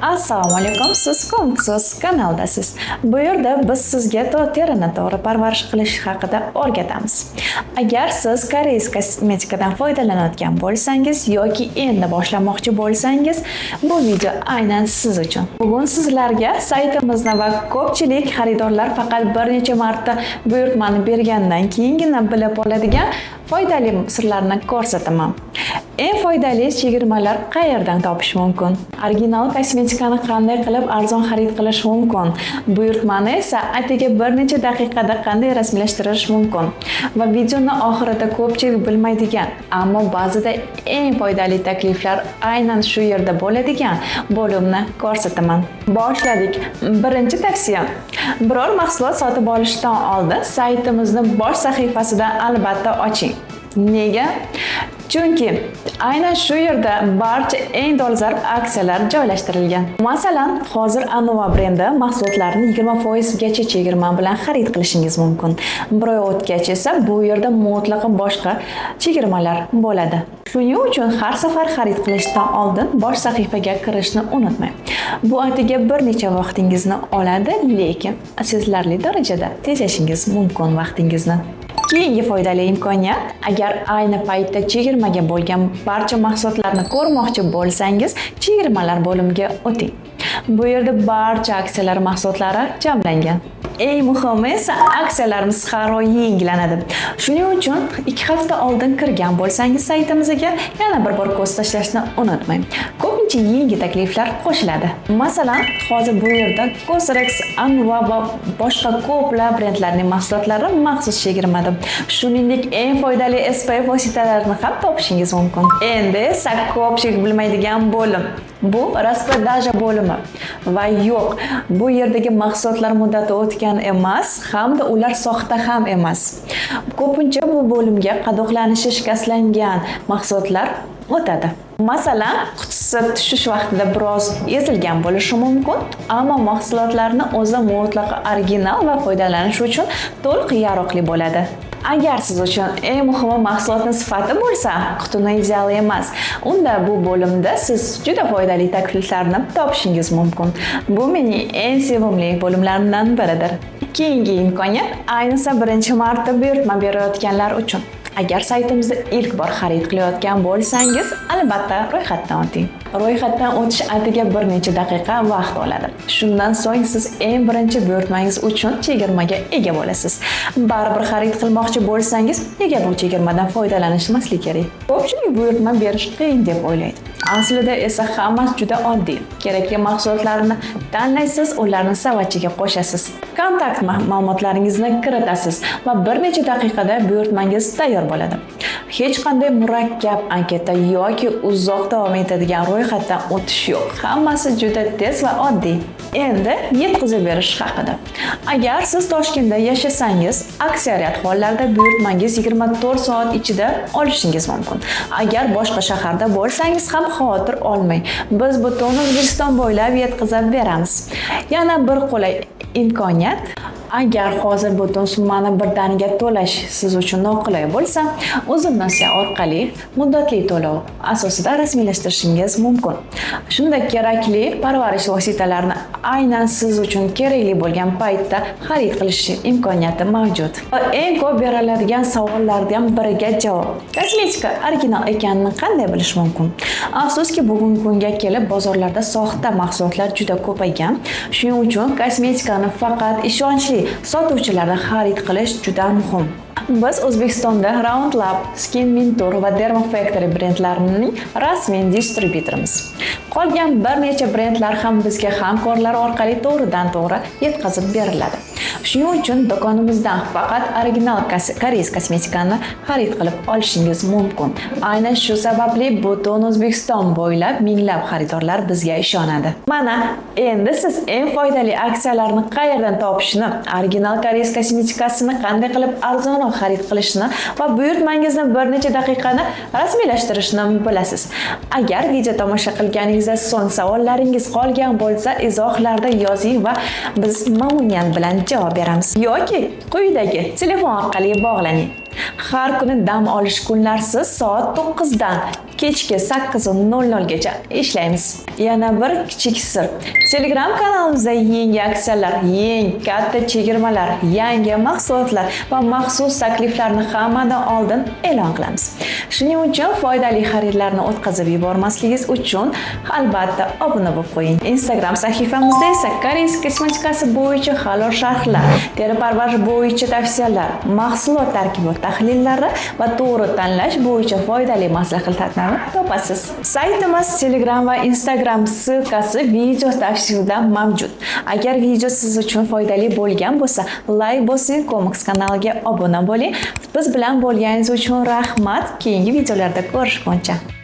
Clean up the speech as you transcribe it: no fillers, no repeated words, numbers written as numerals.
Assalomu alaykum, siz Komiksos kanaldasiz. Bu yerda biz sizga terini to'g'ri parvarish qilish haqida o'rgatamiz. Agar siz koreys kosmetikadan foydalanayotgan bo'lsangiz yoki endi boshlamoqchi bo'lsangiz, bu video aynan siz uchun. Bugun sizlarga saytimizni va ko'pchilik xaridorlar faqat bir necha marta buyurtmani bergandan keyingina bilib oladigan foydali sirlarni ko'rsataman. Eng foydali chegirmalar qayerdan topish mumkin? Original kosmetikani qanday qilib arzon xarid qilish mumkin? Buyurtmani esa atigi bir necha daqiqada qanday rasmiylashtirish mumkin? Va videoni oxirida ko'pchilik bilmaydigan, ammo ba'zida eng foydali takliflar aynan shu yerda bo'ladigan bo'limni ko'rsataman. Boshladik. Birinchi tavsiya: biror mahsulot sotib olishdan oldin saytimizni bosh sahifasidan albatta oching. Nega? Chunki aynan shu yerda barcha eng dolzarb aksiyalar joylashtirilgan. Masalan, hozir Anova brendi mahsulotlarini 20% gacha chegirma bilan xarid qilishingiz mumkin. Bir oy o'tgach esa bu yerda mutlaqo boshqa chegirmalar bo'ladi. Shuning uchun har safar xarid qilishdan oldin bosh sahifaga kirishni unutmang. Bu atigi bir necha vaqtingizni oladi, lekin sezilarli darajada tejashingiz mumkin vaqtingizni. Keyingi foydali imkoniyat: agar ayni paytda chegirmaga bo'lgan barcha mahsulotlarni ko'rmoqchi bo'lsangiz, chegirmalar bo'limiga o'ting. Bu yerda barcha aksiyalar mahsulotlari jamlangan. Eng muhimi esa aksiyalarimiz har oy yangilanadi. Shuning uchun 2 hafta oldin kirgan bo'lsangiz saytimizga yana bir bor ko'z tashlashni unutmang. Ko'pincha yangi takliflar qo'shiladi. Masalan, hozir bu yerda Cosrx, Anova va boshqa ko'plab brendlarning mahsulotlari maxsus chegirmada. Shuningdek, eng foydali SPF vositalarini ham topishingiz mumkin. Endi esa ko'pchilik bilmaydigan bo'lim. Bu rasprodaja bo'limi. Va yo'q, bu yerdagi mahsulotlar muddati o'tgan emas, hamda ular soxta ham emas. Ko'pincha bu bo'limga qadoqlanishi shikastlangan mahsulotlar o'tadi. Masalan, qutisi tushish vaqtida biroz ezilgan bo'lishi mumkin, ammo mahsulotlarni o'zi mutlaqo original va foydalanish uchun to'liq yaroqli bo'ladi. Agar siz uchun eng muhimi mahsulotning sifati bo'lsa, qutini ideal emas, unda bu bo'limda siz juda foydali takliflarni topishingiz mumkin. Bu mening eng sevimli bo'limlarimdan biridir. Keyingi imkoniyat ayniqsa birinchi marta buyurtma berayotganlar uchun. Agar saytimizda ilk bor xarid qilayotgan bo'lsangiz, albatta ro'yxatdan o'ting. Ro'yxatdan o'tish atigi bir necha daqiqa vaqt oladi. Shundan so'ng siz eng birinchi buyurtmangiz uchun chegirmaga ega bo'lasiz. Baribir xarid qilmoqchi bo'lsangiz, nega bu chegirmadan foydalanishmaslik kerak? Ko'pchilik buyurtma berish qiyin deb o'ylaydi. Aslida esa hammasi juda oddiy. Kerakli mahsulotlarni tanlaysiz, ularni savatchiga qo'shasiz. Kontakt ma'lumotlaringizni kiritasiz va bir necha daqiqada buyurtmangiz tayyor bo'ladi. Hech qanday murakkab anketa yoki uzoq davom etadigan ro'yxatdan o'tish yo'q. Hammasi juda tez va oddiy. Endi yetkazib berish haqida. Agar siz Toshkentda yashasangiz, aksariyat hollarda buyurtmangiz 24 soat ichida olishingiz mumkin. Agar boshqa shaharda bo'lsangiz ham xavotir olmang. Biz butun O'zbekiston bo'ylab yetkazib beramiz. Yana bir qulay imkoniyat: agar hozir butun summani birdaniga to'lash siz uchun noqulay bo'lsa, uzun nasiya orqali muddatli to'lov asosida rasmiylashtirishingiz mumkin. Shunda kerakli parvarish vositalarini aynan siz uchun kerakli bo'lgan paytda xarid qilish imkoniyati mavjud. Eng ko'p beriladigan savollardan biriga javob: kosmetika original ekanini qanday bilish mumkin? Afsuski, bugungi kunga kelib bozorlarda soxta mahsulotlar juda ko'paygan. Shuning uchun kosmetikani faqat ishonchli sotuvchilardan xarid qilish juda muhim. Biz O'zbekistonda Roundlab, Skin Mentor va Derma Factory brendlarining rasmiy distributorimiz. Qolgan bir necha brendlar ham bizga hamkorlar orqali to'g'ridan-to'g'ri yetkazib beriladi. Shuning uchun do'konimizdan faqat original koreys kosmetikani xarid qilib olishingiz mumkin. Aynan shu sababli butun O'zbekiston bo'ylab minglab xaridorlar bizga ishonadi. Mana endi siz eng foydali aksiyalarni qayerdan topishni, original koreys kosmetikasini qanday qilib arzonroq xarid qilishni va buyurtmangizni bir necha daqiqada rasmiylashtirishni bilasiz. Agar video tomosha qilganingizda so'ng savollaringiz qolgan bo'lsa, izohlarda yozing va biz mamnuniyat bilan javob beramiz. Yoki quyidagi telefon orqali bog'laning. Har kuni dam olish kunlarsiz soat 9 dan kechki 8:00 gacha ishlaymiz. Yana bir kichik sir. Telegram kanalimizda yangi aksiyalar, yangi katta chegirmalar, yangi mahsulotlar va maxsus takliflarni hammadan oldin e'lon qilamiz. Shuning uchun foydali xaridlarni o'tkazib yubormasligingiz uchun albatta obuna bo'lib qo'ying. Instagram sahifamizda esa koreys kosmetikasi bo'yicha halol sharhlar, teri parvarish bo'yicha tavsiyalar, mahsulot tarkibot tahlillari va to'g'ri tanlash bo'yicha foydali maslahatlarni topasiz. Saytimiz, Telegram va Instagram ssilkasi video tavsifida mavjud. Agar video siz uchun foydali bo'lgan bo'lsa, like bosing, Comics kanaliga obuna bo'ling. Biz bilan bo'lganingiz uchun rahmat. Keyingi videolarda ko'rishguncha.